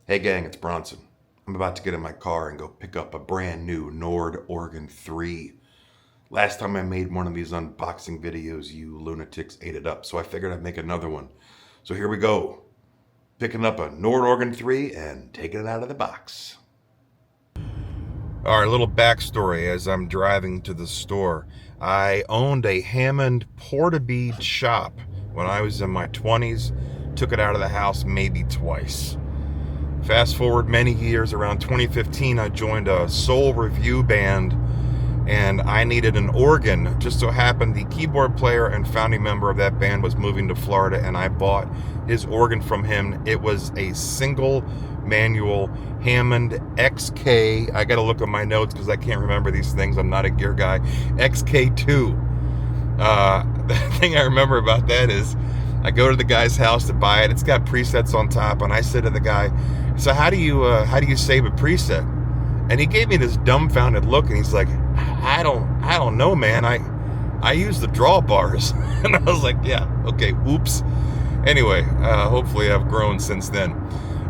Hey gang, it's Bronson. I'm about to get in my car and go pick up a brand new Nord Organ 3. Last time I made one of these unboxing videos, you lunatics ate it up, so I figured I'd make another one. So here we go. Picking up a Nord Organ 3 and taking it out of the box. Alright, a little backstory as I'm driving to the store. I owned a Hammond Portabead shop when I was in my 20s. Took it out of the house maybe twice. Fast forward many years, around 2015, I joined a soul review band and I needed an organ. Just so happened the keyboard player and founding member of that band was moving to Florida and I bought his organ from him. It was a single manual Hammond XK. I gotta look at my notes because I can't remember these things. I'm not a gear guy. XK2. The thing I remember about that is I go to the guy's house to buy it. It's got presets on top, and I said to the guy, "So how do you save a preset?" And he gave me this dumbfounded look, and he's like, "I don't know, man. I use the drawbars." And I was like, "Yeah, okay, oops." Anyway, hopefully I've grown since then.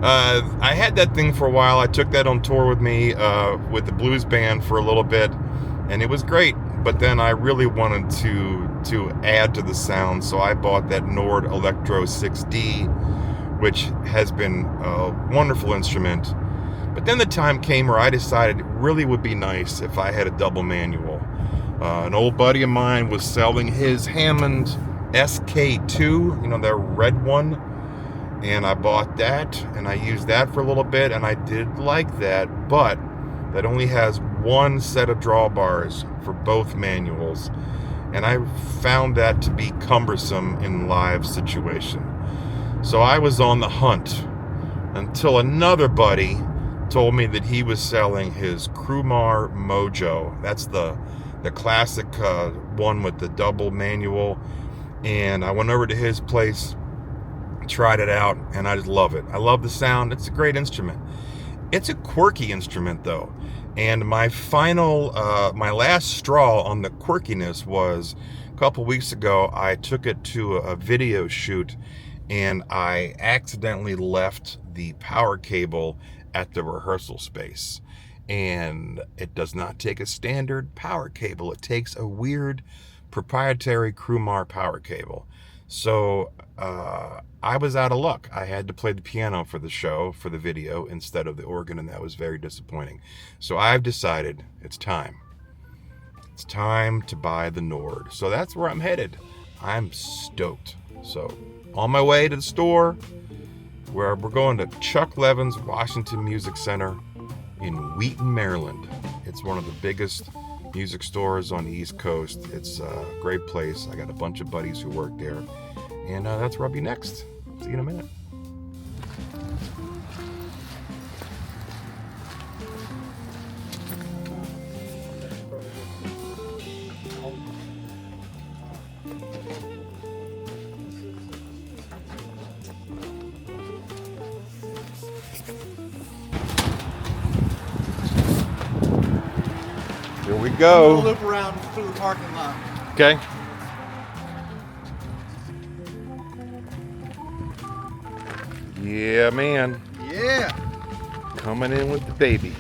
I had that thing for a while. I took that on tour with me with the blues band for a little bit, and it was great. But then I really wanted to add to the sound, so I bought that Nord Electro 6D, which has been a wonderful instrument. But then the time came where I decided it really would be nice if I had a double manual. An old buddy of mine was selling his Hammond SK2, you know, that red one, and I bought that, and I used that for a little bit, and I did like that, but that only has one set of drawbars for both manuals, and I found that to be cumbersome in live situation. So I was on the hunt until another buddy told me that he was selling his Krumar Mojo. That's the classic one with the double manual, and I went over to his place, tried it out, and I just love it. I love the sound. It's a great instrument. It's a quirky instrument though. And my my last straw on the quirkiness was a couple weeks ago. I took it to a video shoot and I accidentally left the power cable at the rehearsal space. And it does not take a standard power cable. It takes a weird proprietary Krumar power cable. So I was out of luck. I had to play the piano for the show, for the video, instead of the organ, and that was very disappointing. So I've decided it's time. It's time to buy the Nord. So that's where I'm headed. I'm stoked. So on my way to the store, where we're going to Chuck Levin's Washington Music Center in Wheaton, Maryland. It's one of the biggest music stores on the East Coast. It's a great place. I got a bunch of buddies who work there. And that's where I'll be next. See you in a minute. Here we go. We'll loop around through the parking lot. Okay. Yeah, man. Yeah. Coming in with the baby.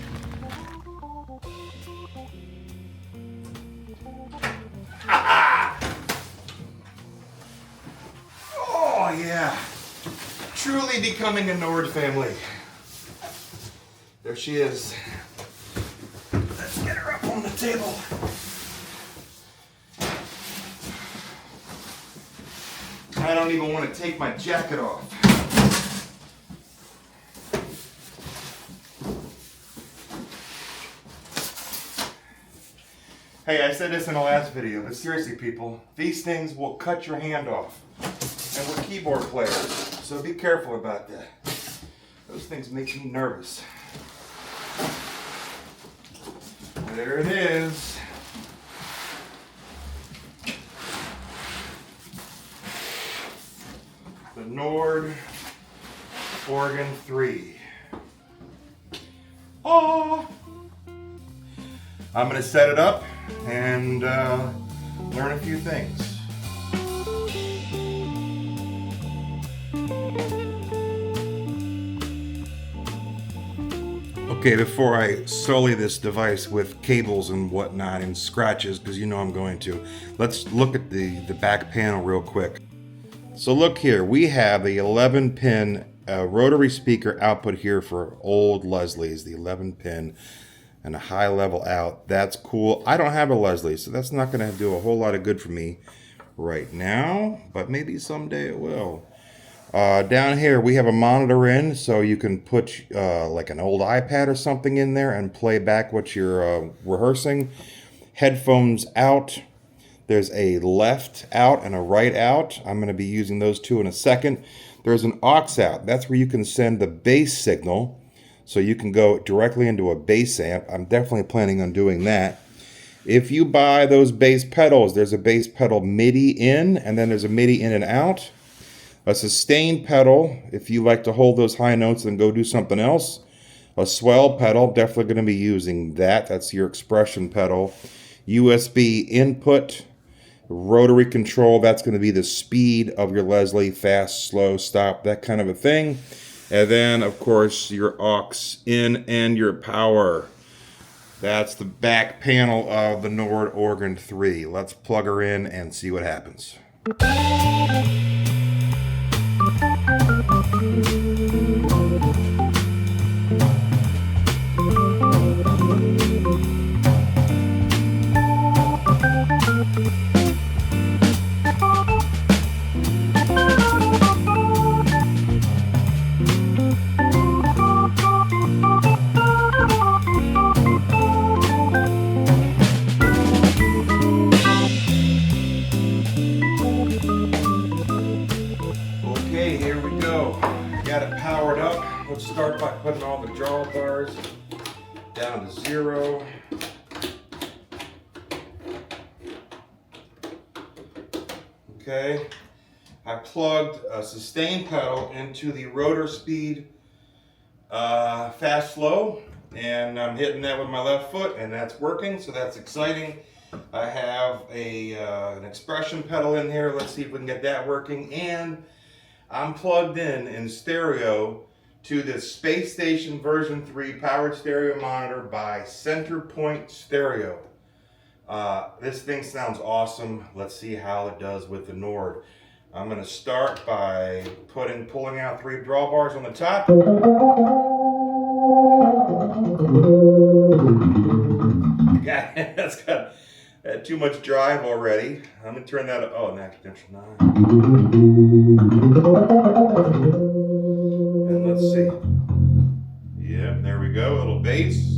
Oh, yeah. Truly becoming a Nord family. There she is. Let's get her up on the table. I don't even want to take my jacket off. Hey, I said this in the last video, but seriously people, these things will cut your hand off. And we're keyboard players, so be careful about that. Those things make me nervous. There it is. The Nord Organ 3. Oh! I'm going to set it up and learn a few things. Okay, before I sully this device with cables and whatnot and scratches, because you know I'm going to, let's look at the back panel real quick. So look here, we have the 11-pin rotary speaker output here for old Leslie's, the 11-pin and a high level out. That's cool. I don't have a Leslie, so that's not going to do a whole lot of good for me right now, but maybe someday it will. Down here we have a monitor in, so you can put like an old iPad or something in there and play back what you're rehearsing. Headphones out. There's a left out and a right out. I'm going to be using those two in a second. There's an aux out. That's where you can send the bass signal, so you can go directly into a bass amp. I'm definitely planning on doing that. If you buy those bass pedals, there's a bass pedal MIDI in, and then there's a MIDI in and out. A sustain pedal, if you like to hold those high notes and go do something else. A swell pedal, definitely going to be using that. That's your expression pedal. USB input, rotary control, that's going to be the speed of your Leslie, fast, slow, stop, that kind of a thing. And then, of course, your aux in and your power. That's the back panel of the Nord Organ 3. Let's plug her in and see what happens. Okay, here we go. Got it powered up. Let's start by putting all the drawbars down to 0. Okay, I plugged a sustain pedal into the rotor speed fast slow, and I'm hitting that with my left foot, and that's working, so that's exciting. I have an expression pedal in here. Let's see if we can get that working, and I'm plugged in stereo to this Space Station version 3 powered stereo monitor by Centerpoint Stereo. This thing sounds awesome. Let's see how it does with the Nord. I'm going to start by pulling out 3 drawbars on the top. That's got too much drive already. I'm going to turn that up. Oh, an potential 9. And let's see. Yeah, there we go. A little bass.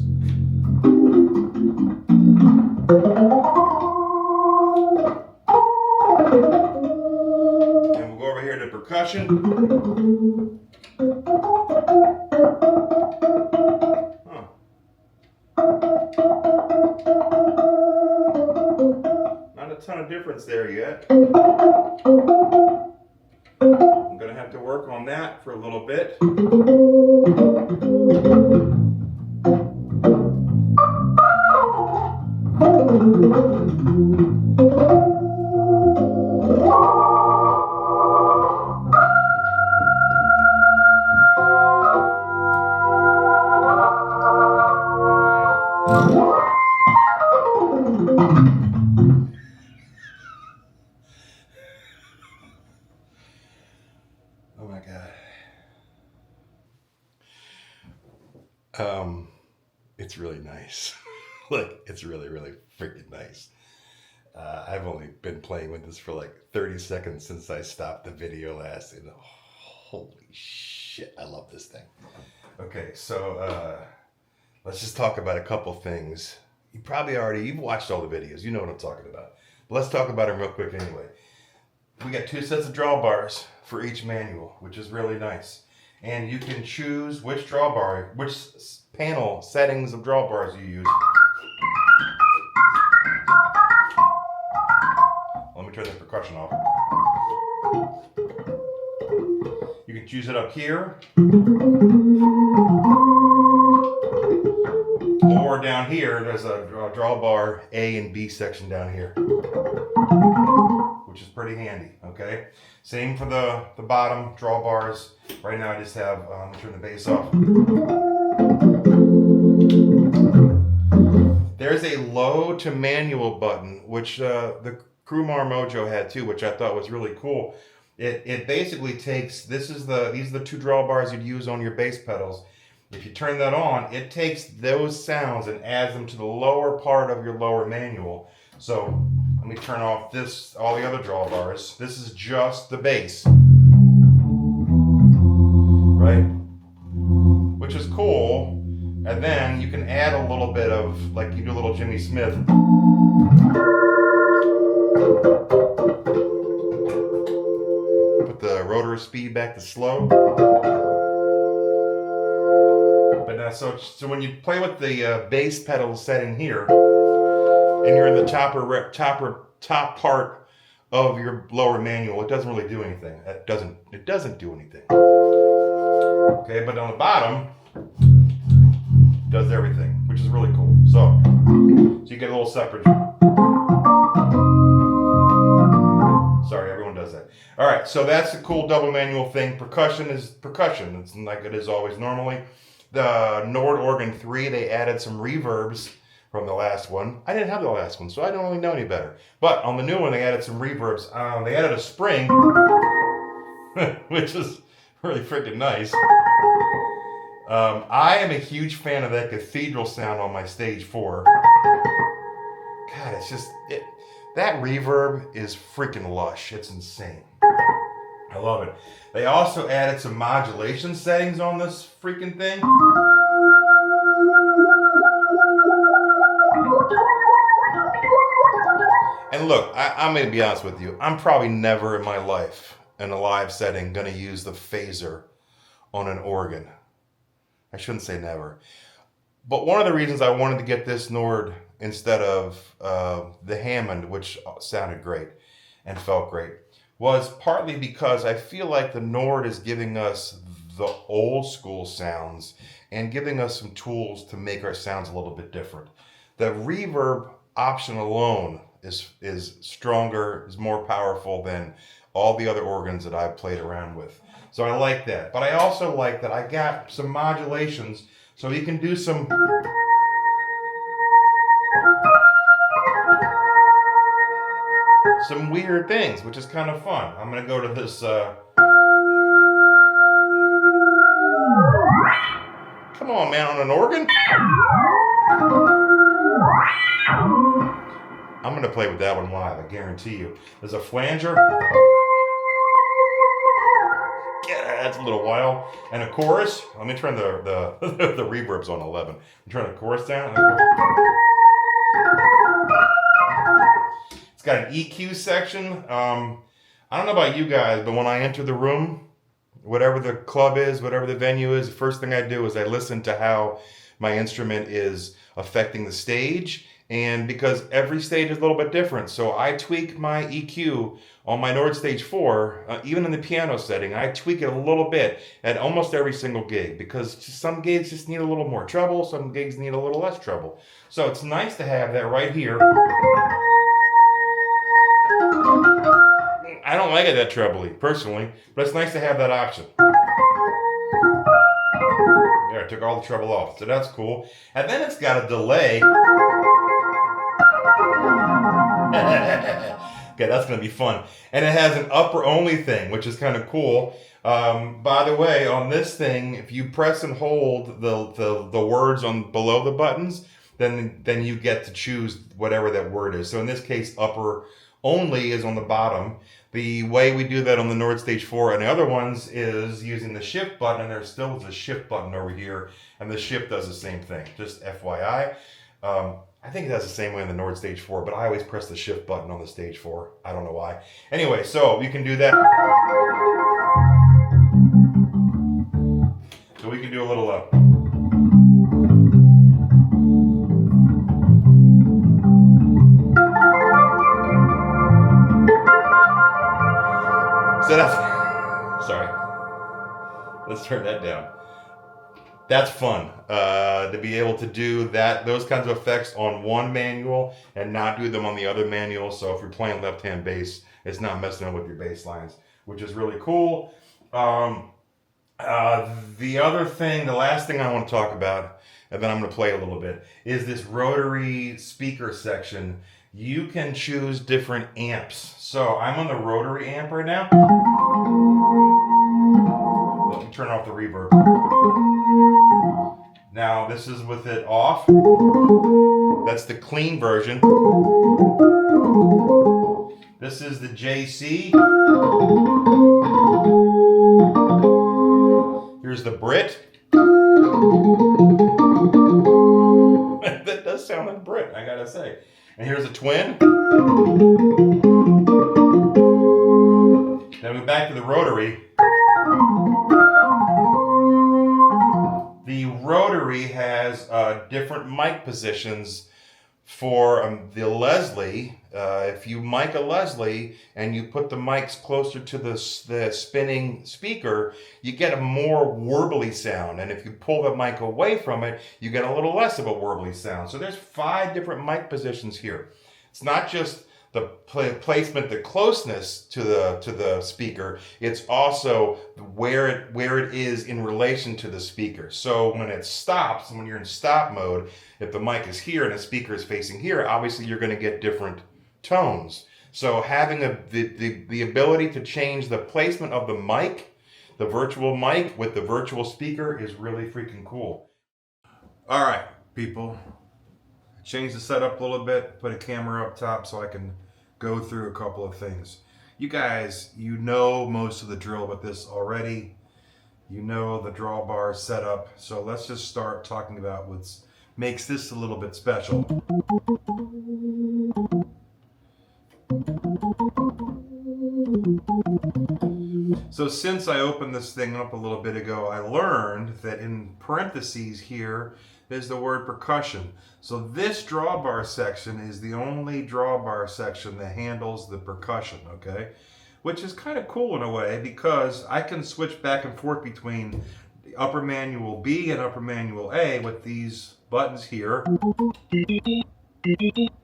And we'll go over here to percussion. Not a ton of difference there yet. I'm going to have to work on that for a little bit. Oh my God. It's really nice. Like, it's really, really freaking nice. I've only been playing with this for like 30 seconds since I stopped the video last, and holy shit, I love this thing. Okay, so let's just talk about a couple things. You've watched all the videos, you know what I'm talking about. But let's talk about them real quick anyway. We got 2 sets of drawbars for each manual, which is really nice. And you can choose which panel settings of drawbars you use. Let me turn the percussion off. You can choose it up here, or down here. There's a drawbar A and B section down here, which is pretty handy. Okay, same for the bottom drawbars. Right now I just have, let me turn the bass off. to manual button, which the Crewmar Mojo had too, which I thought was really cool. It basically takes, these are the two drawbars you'd use on your bass pedals. If you turn that on, it takes those sounds and adds them to the lower part of your lower manual. So let me turn off all the other drawbars. This is just the bass, right? Which is cool. And then you can add a little bit of, like you do a little Jimmy Smith. Put the rotor speed back to slow. But now, so when you play with the bass pedal setting here, and you're in the top part of your lower manual, it doesn't really do anything. It doesn't do anything. Okay, but on the bottom, it does everything, which is really cool. So you get a little separate. Sorry, everyone does that. All right, so that's the cool double manual thing. Percussion is percussion. It's like it is always normally. The Nord Organ 3, they added some reverbs from the last one. I didn't have the last one, so I don't really know any better. But on the new one, they added some reverbs. They added a spring, which is really freaking nice. I am a huge fan of that cathedral sound on my stage 4. God, it's just, that reverb is freaking lush. It's insane. I love it. They also added some modulation settings on this freaking thing. And look, I'm going to be honest with you. I'm probably never in my life in a live setting going to use the phaser on an organ. I shouldn't say never. But one of the reasons I wanted to get this Nord instead of the Hammond, which sounded great and felt great, was partly because I feel like the Nord is giving us the old school sounds and giving us some tools to make our sounds a little bit different. The reverb option alone is stronger, is more powerful than all the other organs that I've played around with. So I like that. But I also like that I got some modulations so you can do some weird things, which is kind of fun. I'm going to go to this come on, man, on an organ? I'm going to play with that one live, I guarantee you. There's a flanger. Yeah, that's a little wild. And a chorus. Let me turn the reverbs on 11. I'm turning the chorus down. It's got an EQ section. I don't know about you guys, but when I enter the room, whatever the club is, whatever the venue is, the first thing I do is I listen to how my instrument is affecting the stage. And because every stage is a little bit different, so I tweak my EQ on my Nord Stage 4, even in the piano setting, I tweak it a little bit at almost every single gig, because some gigs just need a little more treble, some gigs need a little less treble. So it's nice to have that right here. I don't like it that trebly, personally, but it's nice to have that option. There, I took all the treble off, so that's cool. And then it's got a delay. Okay, that's going to be fun. And it has an upper only thing, which is kind of cool. By the way, on this thing, if you press and hold the words on below the buttons, then you get to choose whatever that word is. So in this case, upper only is on the bottom. The way we do that on the Nord Stage 4 and the other ones is using the shift button, and there still is a shift button over here, and the shift does the same thing, just FYI. I think it does the same way on the Nord Stage 4, but I always press the shift button on the Stage 4. I don't know why. Anyway, so you can do that. So we can do a little so that's, sorry. Let's turn that down. That's fun, to be able to do those kinds of effects on one manual and not do them on the other manual. So if you're playing left-hand bass, it's not messing up with your bass lines, which is really cool. The other thing, the last thing I want to talk about, and then I'm going to play a little bit, is this rotary speaker section. You can choose different amps. So I'm on the rotary amp right now. Let me turn off the reverb. Now this is with it off. That's the clean version. This is the JC. Here's the Brit. That does sound like Brit, I gotta say. And here's a twin. Then we're back to the rotary. The rotary has different mic positions for the Leslie. If you mic a Leslie and you put the mics closer to the spinning speaker, you get a more warbly sound. And if you pull the mic away from it, you get a little less of a warbly sound. So there's 5 different mic positions here. It's not just the placement, the closeness to the speaker. It's also where it is in relation to the speaker. So when it stops, when you're in stop mode, if the mic is here and the speaker is facing here, obviously you're going to get different tones. So having the ability to change the placement of the mic, the virtual mic with the virtual speaker, is really freaking cool. All right, people. Change the setup a little bit, put a camera up top so I can go through a couple of things. You guys, you know most of the drill with this already. You know the drawbar setup. So let's just start talking about what makes this a little bit special. So since I opened this thing up a little bit ago, I learned that in parentheses here is the word percussion. So this drawbar section is the only drawbar section that handles the percussion, okay? Which is kind of cool in a way because I can switch back and forth between the upper manual B and upper manual A with these buttons here,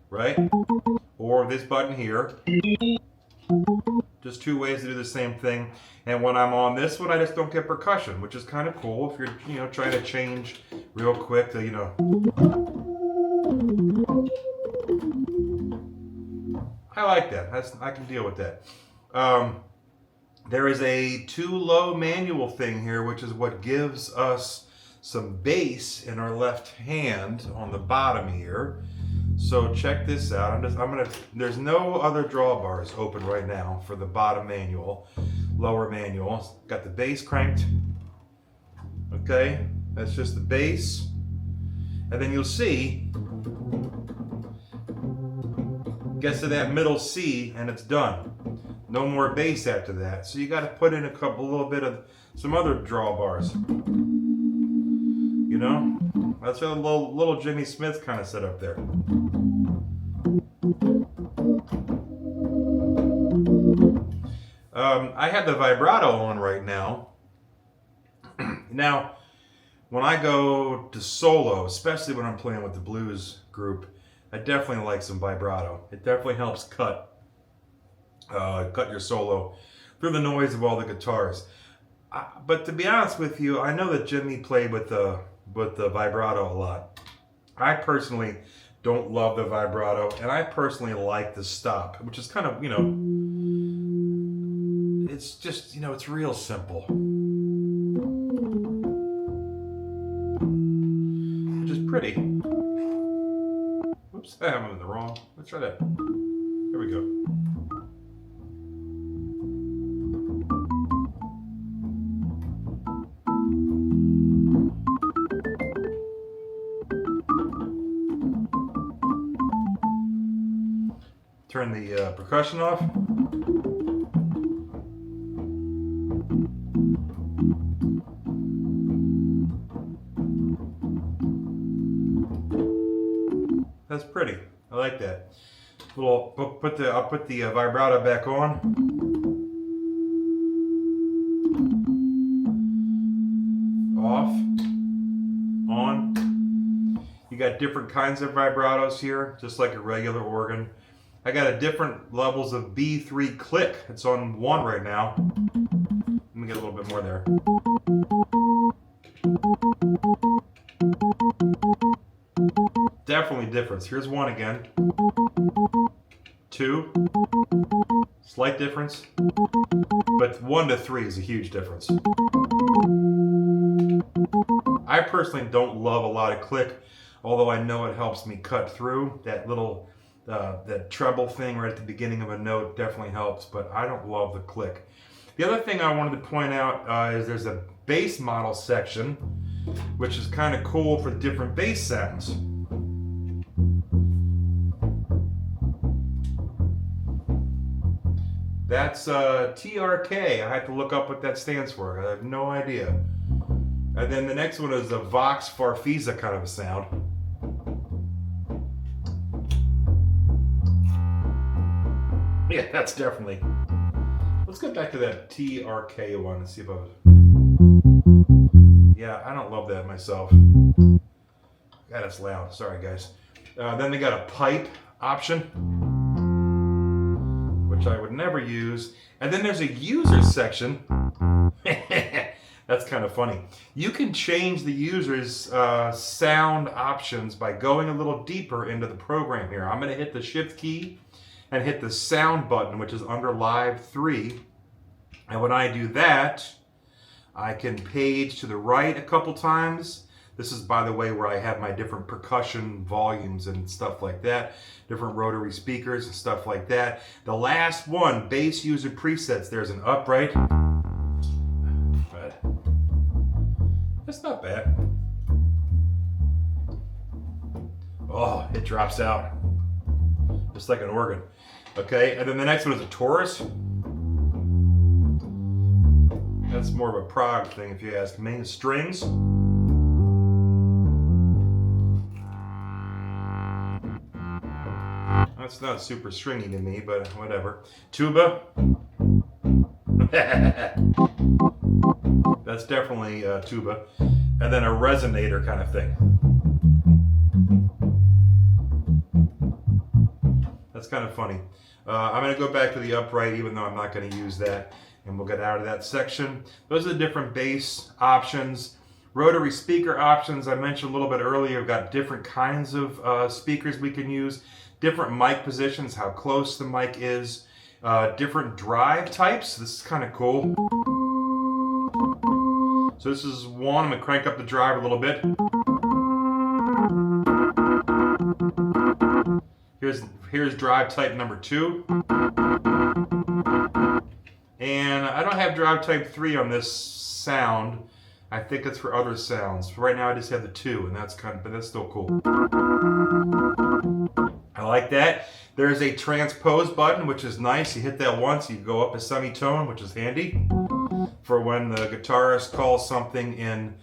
right? Or this button here. Just 2 ways to do the same thing. And when I'm on this one, I just don't get percussion, which is kind of cool if you're, trying to change real quick to, I like that. I can deal with that. There is a 2 low manual thing here, which is what gives us some bass in our left hand on the bottom here. So check this out. There's no other drawbars open right now for the bottom manual, lower manual. Got the bass cranked. Okay, that's just the bass. And then you'll see, gets to that middle C and it's done. No more bass after that. So you got to put in a little bit of some other drawbars. That's a little Jimmy Smith kind of setup there. I have the vibrato on right now. Now, when I go to solo, especially when I'm playing with the blues group, I definitely like some vibrato. It definitely helps cut your solo through the noise of all the guitars. But to be honest with you, I know that Jimmy played with the vibrato a lot. I personally don't love the vibrato, and I personally like the stop, which is kind of, it's just, it's real simple. Which is pretty. Whoops, I'm in the wrong. Let's try that. There we go. Turn the percussion off. That's pretty. I like that. I'll put the vibrato back on. Off. On. You got different kinds of vibratos here, just like a regular organ. I got a different levels of B3 click. It's on 1 right now. Let me get a little bit more there. Definitely difference. Here's 1 again. 2. Slight difference. But 1 to 3 is a huge difference. I personally don't love a lot of click, although I know it helps me cut through. That little that treble thing right at the beginning of a note definitely helps, but I don't love the click. The other thing I wanted to point out is there's a bass model section, which is kind of cool for different bass sounds. That's TRK. I have to look up what that stands for. I have no idea. And then the next one is a Vox Farfisa kind of a sound. Yeah, that's definitely. Let's get back to that TRK one and see if I was. Yeah, I don't love that myself. God, it's loud. Sorry, guys. Then they got a pipe option, which I would never use. And then there's a user section. That's kind of funny. You can change the user's sound options by going a little deeper into the program here. I'm going to hit the shift key and hit the sound button, which is under Live 3. And when I do that, I can page to the right a couple times. This is, by the way, where I have my different percussion volumes and stuff like that, different rotary speakers and stuff like that. The last one, bass user presets, there's an upright. But that's not bad. Oh, it drops out, just like an organ. Okay, and then the next one is a Taurus. That's more of a prog thing, if you ask me. Strings. That's not super stringy to me, but whatever. Tuba. That's definitely tuba. And then a resonator kind of thing. That's kind of funny. I'm going to go back to the upright, even though I'm not going to use that. And we'll get out of that section. Those are the different bass options. Rotary speaker options, I mentioned a little bit earlier. We've got different kinds of speakers we can use. Different mic positions, how close the mic is. Different drive types. This is kind of cool. So this is one. I'm going to crank up the drive a little bit. Here's drive type number 2. And I don't have drive type 3 on this sound. I think it's for other sounds. Right now I just have the 2, and but that's still cool. I like that. There's a transpose button, which is nice. You hit that once, you go up a semitone, which is handy for when the guitarist calls something in,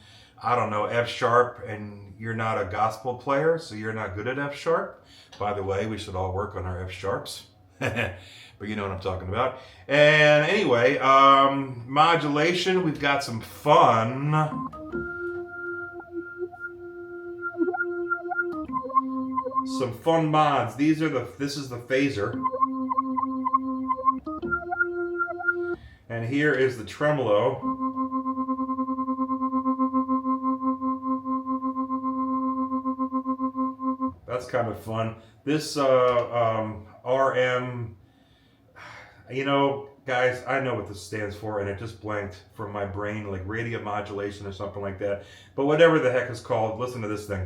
I don't know, F sharp, and you're not a gospel player, so you're not good at F sharp. By the way, we should all work on our F sharps. But you know what I'm talking about. And anyway, modulation, we've got some fun. Some fun mods. This is the phaser. And here is the tremolo. That's kind of fun. This RM, you know, guys, I know what this stands for, and it just blanked from my brain, like radio modulation or something like that. But whatever the heck it's called, listen to this thing.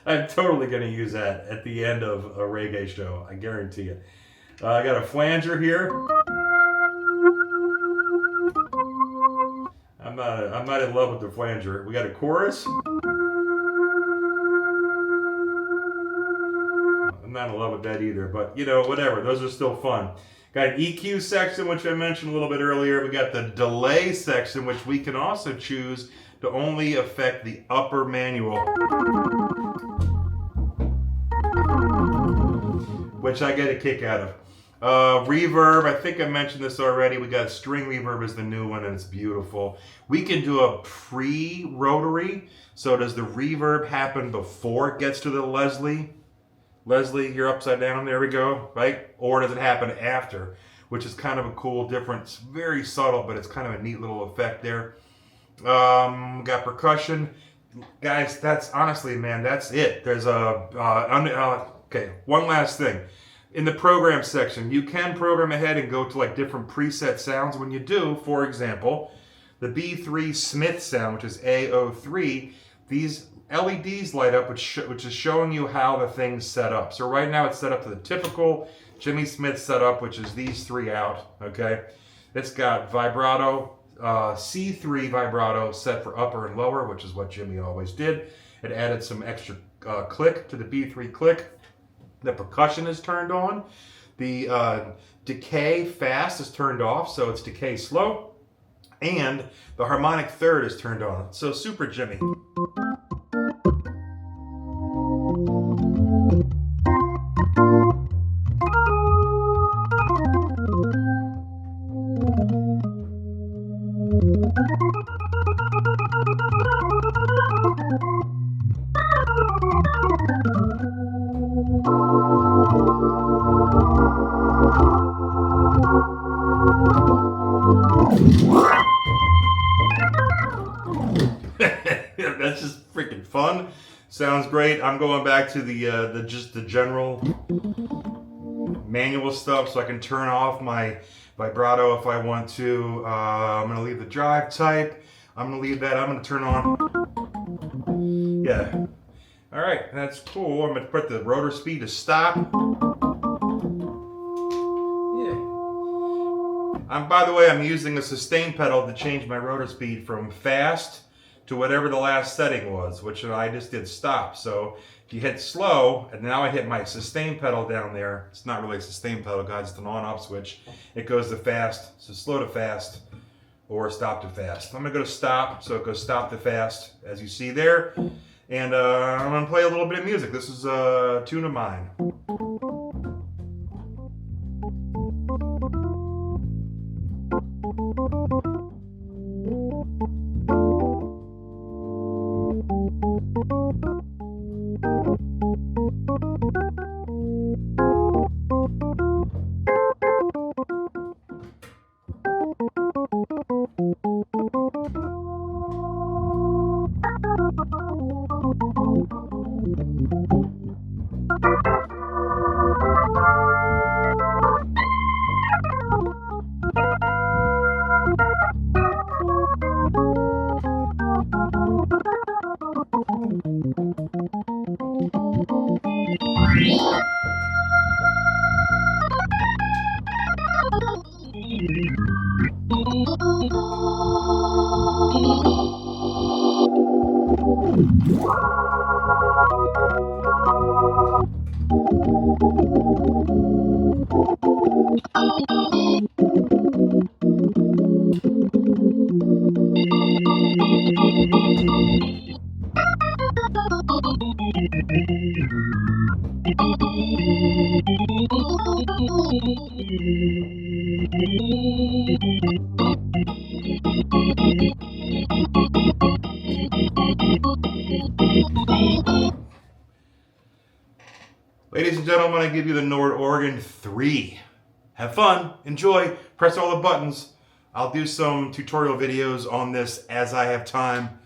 I'm totally going to use that at the end of a reggae show. I guarantee it. I got a flanger here. I'm not in love with the flanger. We got a chorus. I'm not in love with that either, but you know, whatever. Those are still fun. Got an EQ section, which I mentioned a little bit earlier. We got the delay section, which we can also choose to only affect the upper manual, which I get a kick out of. Reverb, I think I mentioned this already. We got string reverb is the new one, and it's beautiful. We can do a pre-rotary. So does the reverb happen before it gets to the Leslie? Leslie, you're upside down. There we go, right? Or does it happen after? Which is kind of a cool difference. Very subtle, but it's kind of a neat little effect there. Got percussion. Guys, that's honestly, man, that's it. There's okay, one last thing. In the program section, you can program ahead and go to like different preset sounds. When you do, for example, the B3 Smith sound, which is A03, these LEDs light up, which is showing you how the thing's set up. So right now it's set up to the typical Jimmy Smith setup, which is these three out, okay? It's got vibrato, C3 vibrato set for upper and lower, which is what Jimmy always did. It added some extra click to the B3 click. The percussion is turned on. The decay fast is turned off, so it's decay slow. And the harmonic third is turned on. So super Jimmy. That's just freaking fun. Sounds great. I'm going back to the general manual stuff, so I can turn off my vibrato if I want to. I'm gonna leave the drive type. I'm gonna leave that. I'm gonna turn on. Yeah. All right, that's cool. I'm gonna put the rotor speed to stop. By the way, I'm using a sustain pedal to change my rotor speed from fast to whatever the last setting was, which I just did stop. So if you hit slow, and now I hit my sustain pedal down there, it's not really a sustain pedal, guys, it's an on-off switch. It goes to fast, so slow to fast, or stop to fast. I'm gonna go to stop, so it goes stop to fast, as you see there. And I'm gonna play a little bit of music. This is a tune of mine. Ladies and gentlemen, I give you the Nord Organ 3. Have fun, enjoy, press all the buttons. I'll do some tutorial videos on this as I have time.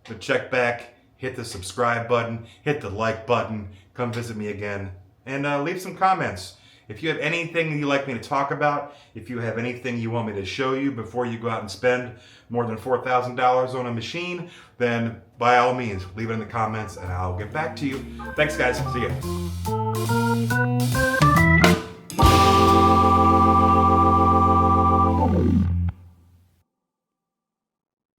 But check back, hit the subscribe button, hit the like button, come visit me again, and leave some comments. If you have anything you'd like me to talk about, if you have anything you want me to show you before you go out and spend more than $4,000 on a machine, then by all means, leave it in the comments and I'll get back to you. Thanks guys, see ya.